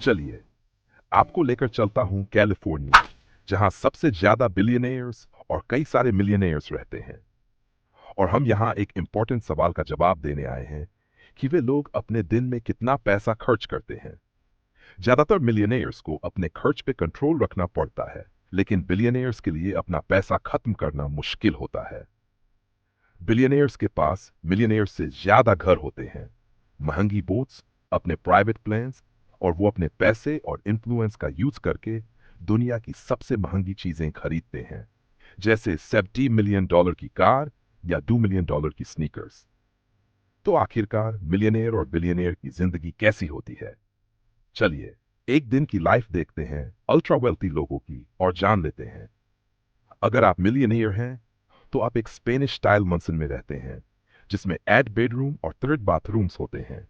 चलिए, आपको लेकर चलता हूं कैलिफोर्निया, जहां सबसे ज्यादा बिलियनेयर्स और कई सारे मिलियनेयर्स रहते हैं। और हम यहां एक इम्पोर्टेंट सवाल का जवाब देने आए हैं कि वे लोग अपने दिन में कितना पैसा खर्च करते हैं। ज्यादातर मिलियनेयर्स को अपने खर्च पे कंट्रोल रखना पड़ता है, लेकिन बिलियनेयर्स के लिए अपना पैसा खत्म करना मुश्किल होता है। बिलियनेयर्स के पास मिलियनेयर्स से ज्यादा घर होते हैं, महंगी बोट्स, अपने प्राइवेट प्लेन्स, और वो अपने पैसे और इन्फ्लुएंस का यूज करके दुनिया की सबसे महंगी चीजें खरीदते हैं, जैसे $70 मिलियन की कार या $2 मिलियन की स्नीकर्स। तो आखिरकार मिलियनेयर और बिलियनेयर की जिंदगी कैसी होती है? चलिए, एक दिन की लाइफ देखते हैं अल्ट्रा वेल्थी लोगों की और जान लेते हैं। अगर आप मिलियनेयर हैं, तो आप एक स्पेनिश स्टाइल मंसन में रहते हैं, जिसमें एड बेडरूम और 3 बाथरूम्स होते हैं,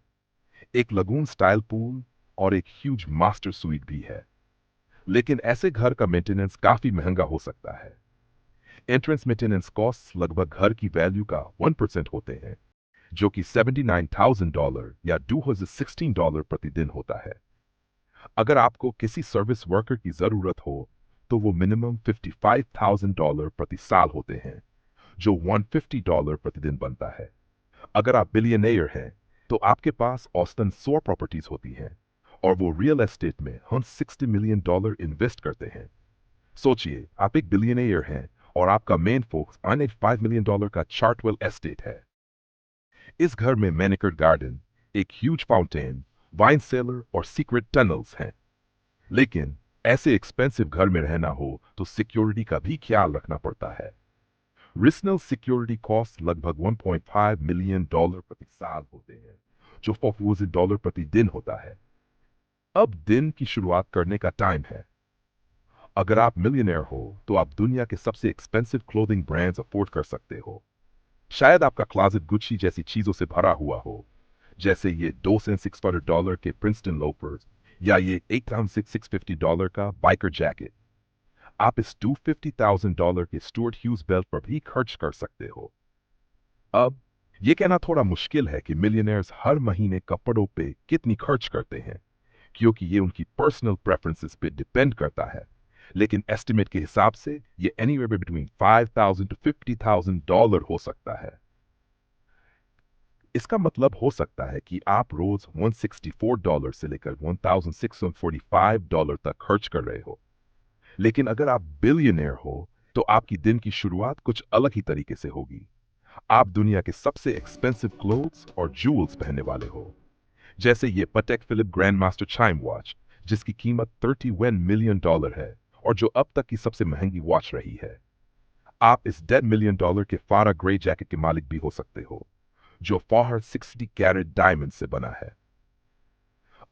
एक लगून स्टाइल पूल और एक ह्यूज मास्टर स्वीट भी है। लेकिन ऐसे घर का मेंटेनेंस काफी महंगा हो सकता है। एंट्रेंस मेंटेनेंस कॉस्ट लगभग घर की वैल्यू का 1% होते हैं, जो कि $79,000 या $216 प्रतिदिन होता है। अगर आपको किसी सर्विस वर्कर की जरूरत हो, तो वो मिनिमम $55,000 प्रति साल होते हैं, जो $150 प्रतिदिन बनता है। अगर आप बिलियनेयर हैं, तो आपके पास औसतन 100 प्रॉपर्टीज होती हैं, और वो रियल एस्टेट में हम $60 मिलियन इन्वेस्ट करते हैं। सोचिए, आप एक बिलियनेयर हैं और आपका मेन फोकस अन्य $5 मिलियन का चार्टवेल एस्टेट है। इस घर में मैनिक्योर्ड गार्डन, एक ह्यूज फाउंटेन, वाइन सेलर और सीक्रेट टनल्स हैं। लेकिन ऐसे एक्सपेंसिव घर में रहना हो तो सिक्योरिटी का भी ख्याल रखना पड़ता है। रिजनल सिक्योरिटी कॉस्ट लगभग $1.5 मिलियन प्रति साल होते हैं, जो $4,000 प्रति दिन होता है। अब दिन की शुरुआत करने का टाइम है। अगर आप मिलियनेयर हो, तो आप दुनिया के सबसे एक्सपेंसिव क्लोथिंग ब्रांड्स अफोर्ड कर सकते हो। शायद आपका क्लोजेट गुच्ची जैसी चीजों से भरा हुआ हो, जैसे ये $2,600 के प्रिंसटन लोफर्स या ये $8,650 का बाइकर जैकेट। आप इस $250,000 के स्टुअर्ट ह्यूज बेल्ट पर भी खर्च कर सकते हो। अब ये कहना थोड़ा मुश्किल है कि मिलियनेयर्स हर महीने कपड़ों पे कितनी खर्च करते हैं, क्योंकि ये उनकी पर्सनल प्रेफरेंसेस पे डिपेंड करता है। लेकिन एस्टिमेट के हिसाब से ये एनीवेयर बिटवीन $5,000 to $50,000 हो सकता है। इसका मतलब हो सकता है कि आप रोज $164 से लेकर $1,645 तक खर्च कर रहे हो। लेकिन अगर आप बिलियनियर हो, तो आपकी दिन की शुरुआत कुछ अलग ही तरीके से होगी। आप दुनिया के सबसे एक्सपेंसिव क्लोथ्स और जूल्स पहनने वाले हो, जैसे ये Patek Philippe grand master chime watch, जिसकी कीमत $31 मिलियन है और जो अब तक की सबसे महंगी वॉच रही है। आप इस $10 मिलियन के फारा ग्रे जैकेट के मालिक भी हो सकते हो, जो फॉर 60 कैरेट डायमंड से बना है।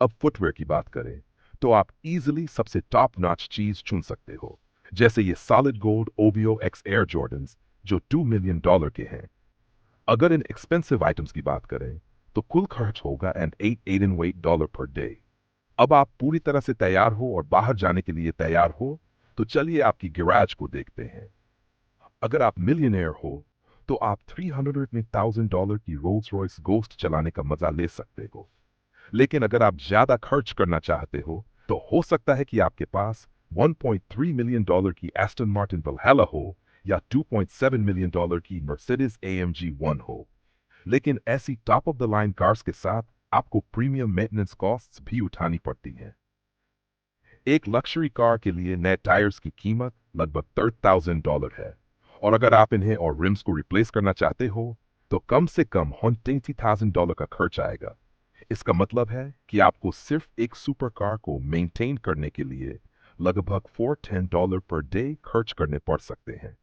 अब फुटवेयर की बात करें, तो आप इजीली सबसे टॉप नॉच चीज चुन सकते हो, जैसे ये सॉलिड गोल्ड ओबियो एक्स एयर जॉर्डन्स, जो $2 मिलियन के हैं। अगर इन एक्सपेंसिव आइटम्स की बात करें, तो कुल खर्च होगा एंड $808 पर डे। अब आप पूरी तरह से तैयार हो और बाहर जाने के लिए तैयार हो, तो चलिए आपकी गैराज को देखते हैं। अगर आप मिलियनेयर हो, तो आप $300,000 की रोल्स रॉयस गोस्ट चलाने का मजा ले सकते हो। लेकिन अगर आप ज्यादा खर्च करना चाहते हो, तो हो सकता है कि आपके पास $1.3 मिलियन की एस्टन मार्टिन वल्हैला हो या $2.7 मिलियन की मर्सिडीज AMG 1 हो। लेकिन ऐसी top of the line cars के साथ आपको प्रीमियम मेंटेनेंस कॉस्ट्स भी उठानी पड़ती हैं। एक लग्जरी कार के लिए नए टायर्स की कीमत लगभग $30,000 है, और अगर आप इन्हें और रिम्स को रिप्लेस करना चाहते हो, तो कम से कम $120,000 का खर्च आएगा। इसका मतलब है कि आपको सिर्फ एक सुपर कार को मेंटेन करने के लिए लगभग $410 पर डे खर्च करने पड़ सकते हैं।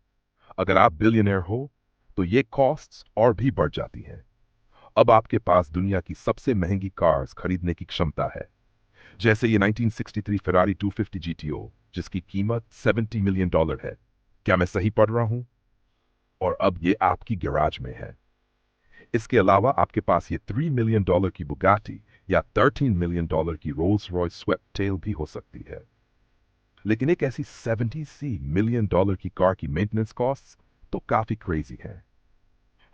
अगर आप बिलियनर हो, तो ये कॉस्ट्स और भी बढ़ जाती हैं। अब आपके पास दुनिया की सबसे महंगी कार्स खरीदने की क्षमता है, जैसे ये 1963 फेरारी 250 GTO, जिसकी कीमत $70 मिलियन है। क्या मैं सही पढ़ रहा हूं? और अब ये आपकी गैराज में है। इसके अलावा आपके पास ये $3 मिलियन की बुगाटी या $13 मिलियन की रोल्स रॉयस स्वेप्ट टेल भी हो सकती है। लेकिन एक ऐसी $70 मिलियन की कार की मेंटेनेंस कॉस्ट तो काफी क्रेजी है।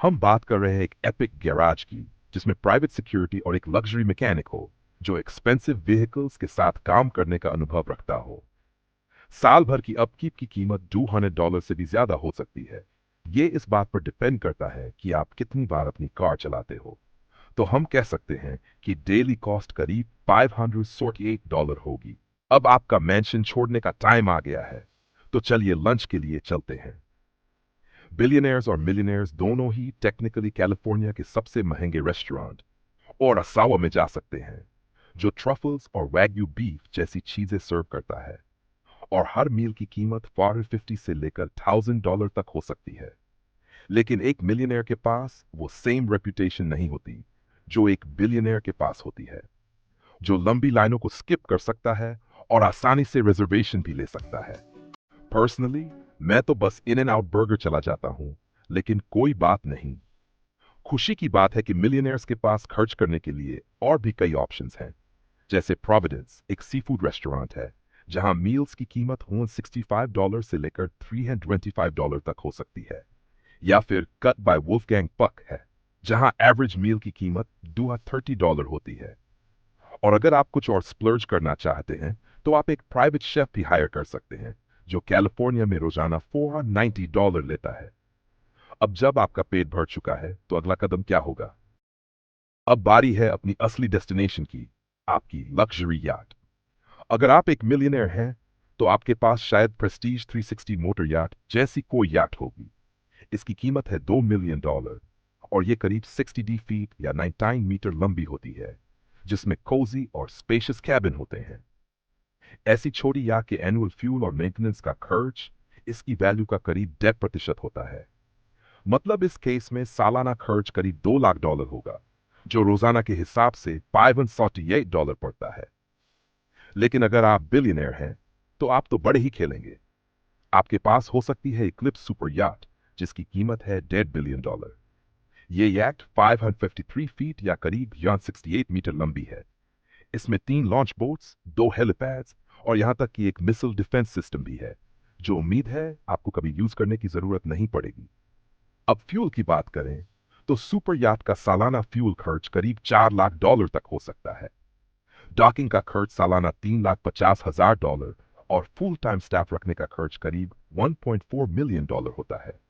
हम बात कर रहे हैं एक एपिक गैराज की, जिसमें प्राइवेट सिक्योरिटी और एक लग्जरी मैकेनिक हो, जो एक्सपेंसिव व्हीकल्स के साथ काम करने का अनुभव रखता हो। साल भर की अपकीप की कीमत $200 से भी ज्यादा हो सकती है। ये इस बात पर डिपेंड करता है कि आप कितनी बार अपनी कार चलाते हो। तो हम कह सकते हैं कि डेली कॉस्ट करीब $548 होगी। अब आपका मेंशन छोड़ने का टाइम आ गया है, तो चलिए लंच के लिए चलते हैं। बिलियनियर्स और मिलियनियर्स दोनों ही टेक्निकली कैलिफोर्निया के सबसे महंगे रेस्टोरेंट और असावा में जा सकते हैं, जो ट्रफल्स और वैग्यू बीफ जैसी चीजें सर्व करता है। और हर मील की कीमत 450 से लेकर $1000 तक हो सकती है। लेकिन एक मिलियनेयर के पास वो सेम रेपुटेशन नहीं होती जो एक बिलियनेयर के पास होती है, जो लंबी लाइनों को स्किप कर सकता है और आसानी से रिजर्वेशन भी ले सकता है। पर्सनली मैं तो बस इन एंड आउट बर्गर चला जाता हूं, लेकिन कोई बात नहीं। खुशी की बात है कि मिलियनेयर्स के पास खर्च करने के लिए और भी कई ऑप्शंस हैं। जैसे प्रोविडेंस एक सी फूड रेस्टोरेंट है, जहां मील्स की कीमत $165 से लेकर $325 तक हो सकती है। या फिर कट बाय वुल्फगैंग पक है, जहां एवरेज मील की कीमत $230 होती है। और अगर आप कुछ और स्प्लर्ज करना चाहते हैं, तो आप एक प्राइवेट शेफ भी हायर कर सकते हैं, जो कैलिफोर्निया में रोजाना $490 लेता है। अब जब आपका पेट भर चुका है, तो अगला कदम क्या होगा? अब बारी है अपनी असली डेस्टिनेशन की, आपकी लग्जरी याट। अगर आप एक मिलियनेयर हैं, तो आपके पास शायद प्रेस्टीज 360 मोटर याट जैसी कोई याट होगी। इसकी कीमत है $2 मिलियन और ये करीब 60 फीट या 19 मीटर लंबी होती है, जिसमें कोजी और स्पेशियस कैबिन होते हैं। ऐसी छोटी याक के एनुअल फ्यूल और मेंटेनेंस का खर्च इसकी वैल्यू का करीब 10% होता है। मतलब इस केस में सालाना खर्च करीब $2 लाख होगा, जो रोजाना के हिसाब से $548 पड़ता है। लेकिन अगर आप बिलियनर हैं, तो आप तो बड़े ही खेलेंगे। आपके पास हो सकती है इक्लिप्स सुपर याट, जिसकी कीमत है $1.5 बिलियन। ये याट 553 फीट या करीब 68 मीटर लंबी है। इसमें 3 लॉन्च बोट्स, 2 हेलीपैड्स और यहां तक कि एक मिसाइल डिफेंस सिस्टम भी है, जो उम्मीद है आपको कभी यूज करने की जरूरत नहीं पड़ेगी। अब फ्यूल की बात करें, तो सुपर याट का सालाना फ्यूल खर्च करीब $4 लाख तक हो सकता है। डॉकिंग का खर्च सालाना $3,50,000 और फुल टाइम स्टाफ रखने का खर्च करीब $1.4 मिलियन होता है।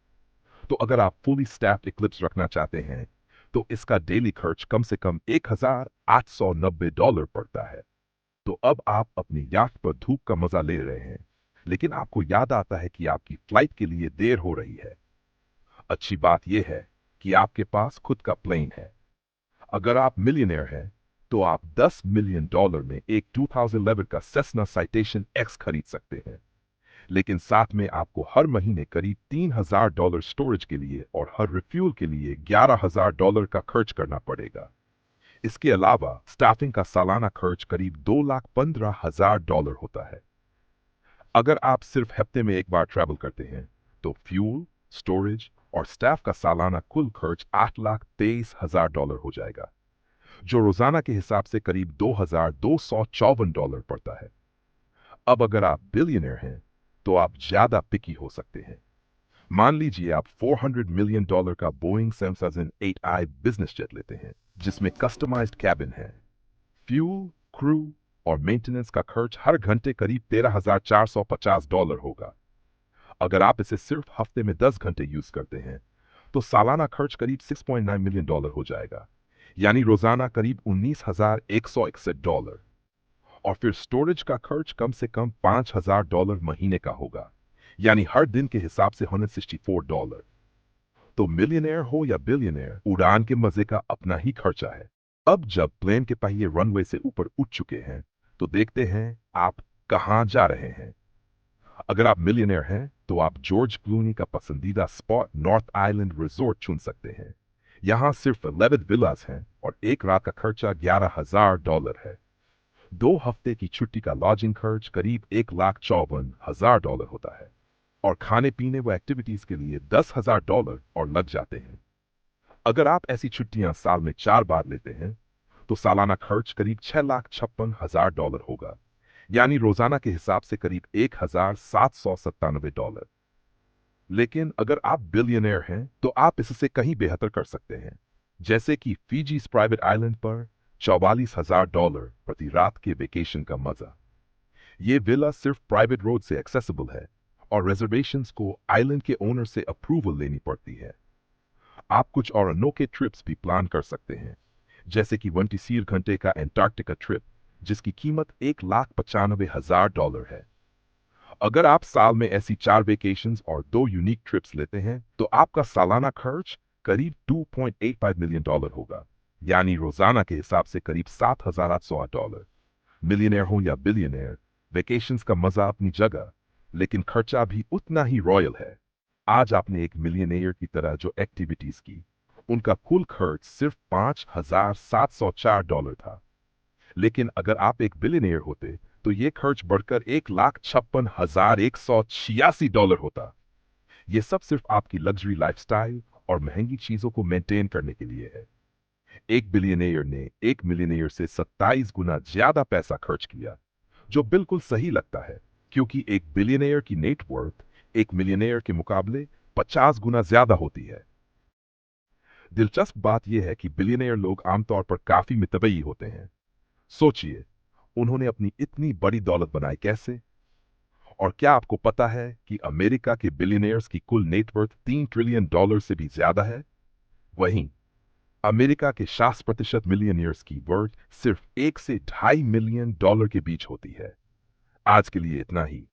तो अगर आप फुली स्टाफ इक्लिप्स रखना चाहते हैं, तो इसका डेली खर्च कम से कम $1,890 पड़ता है। तो अब आप अपनी याट पर धूप का मजा ले रहे हैं, लेकिन आपको याद आता है कि आपकी फ्लाइट के लिए देर हो रही है। अच्छी बात यह है कि आपके पास खुद का प्लेन है। अगर आप मिलियनेयर हैं, तो आप $10 मिलियन में एक 2011 का सेस्ना साइटेशन एक्स खरीद सकते हैं। लेकिन साथ में आपको हर महीने करीब $3,000 स्टोरेज के लिए और हर रिफ्यूल के लिए $11,000 का खर्च करना पड़ेगा। इसके अलावा स्टाफिंग का सालाना खर्च करीब $2,15,000 होता है। अगर आप सिर्फ हफ्ते में एक बार ट्रैवल करते हैं, तो फ्यूल, स्टोरेज और स्टाफ का सालाना कुल खर्च $8,23,000 हो जाएगा, जो रोजाना के हिसाब से करीब $2,254 पड़ता है। अब अगर आप बिलियनर हैं, तो आप ज्यादा पिकी हो सकते हैं। मान लीजिए आप $400 मिलियन का बोइंग 708i बिजनेस जेट लेते हैं, जिसमें कस्टमाइज्ड कैबिन है। फ्यूल, क्रू और मेंटेनेंस का खर्च हर घंटे करीब $13,450 होगा। अगर आप इसे सिर्फ हफ्ते में 10 घंटे यूज करते हैं, तो सालाना खर्च करीब $6.9 मिलियन हो जाएगा, यानी रोजाना करीब $19,161। और फिर स्टोरेज का खर्च कम से कम $5,000 महीने का होगा, यानी हर दिन के हिसाब से $164। तो मिलियनेयर हो या बिलियनेयर, उड़ान के मजे का अपना ही खर्चा है। अब जब प्लेन के पहिए रनवे से ऊपर उठ चुके हैं, तो देखते हैं आप कहां जा रहे हैं। अगर आप मिलियनेयर हैं, तो आप जॉर्ज क्लूनी का पसंदीदा स्पॉट नॉर्थ आइलैंड रिजॉर्ट चुन सकते हैं। यहाँ सिर्फ 11 विलास हैं और एक रात का खर्चा $11,000 है। 2 हफ्ते की छुट्टी का लॉजिंग खर्च करीब $1,54,000 होता है और खाने पीने व एक्टिविटीज के लिए $10,000 और लग जाते हैं। अगर आप ऐसी छुट्टियां साल में 4 बार लेते हैं, तो सालाना खर्च करीब $6,56,000 होगा, यानी रोजाना के हिसाब से करीब $1,797। लेकिन अगर आप बिलियनर हैं, तो आप इससे कहीं बेहतर कर सकते हैं। जैसे कि फीजीज प्राइवेट आइलैंड पर $44,000 प्रति रात के वेकेशन का मजा। ये विला सिर्फ प्राइवेट रोड से एक्सेसिबल है और रिजर्वेशंस को आइलैंड के ओनर से अप्रूवल लेनी पड़ती है। आप कुछ और अनोखे ट्रिप्स भी प्लान कर सकते हैं, जैसे कि 21 घंटे का एंटार्क्टिका ट्रिप जिसकी कीमत $1,95,000 है। अगर आप साल में ऐसी 4 वेकेशंस और 2 यूनिक ट्रिप्स लेते हैं तो आपका सालाना खर्च करीब $2.85 मिलियन होगा, यानी रोजाना के हिसाब से करीब $7,800। मिलियनेयर हो या बिलियनेयर, वेकेशंस का मजा अपनी जगह, लेकिन खर्चा भी उतना ही रॉयल है। आज आपने एक मिलियनेयर की तरह जो एक्टिविटीज की, उनका कुल खर्च सिर्फ $5,704 था। लेकिन अगर आप एक बिलियनेयर होते तो ये खर्च बढ़कर $1,56,186 होता। ये सब सिर्फ आपकी लग्जरी लाइफस्टाइल और महंगी चीजों को मेंटेन करने के लिए है। एक बिलियनेयर ने एक मिलियनेयर से 27 गुना ज्यादा पैसा खर्च किया, जो बिल्कुल सही लगता है, क्योंकि एक बिलियनेयर की नेट वर्थ एक मिलियनेयर के मुकाबले 50 गुना ज्यादा होती है। दिलचस्प बात यह है कि बिलियनेयर लोग आमतौर पर काफी मितव्ययी होते हैं। सोचिए, उन्होंने अपनी इतनी बड़ी दौलत बनाई कैसे? और क्या आपको पता है कि अमेरिका के बिलियनियर्स की कुल नेटवर्थ $3 ट्रिलियन से भी ज्यादा है? वहीं अमेरिका के 60% मिलियनियर्स की वर्थ सिर्फ $1 से $2.5 मिलियन के बीच होती है। आज के लिए इतना ही।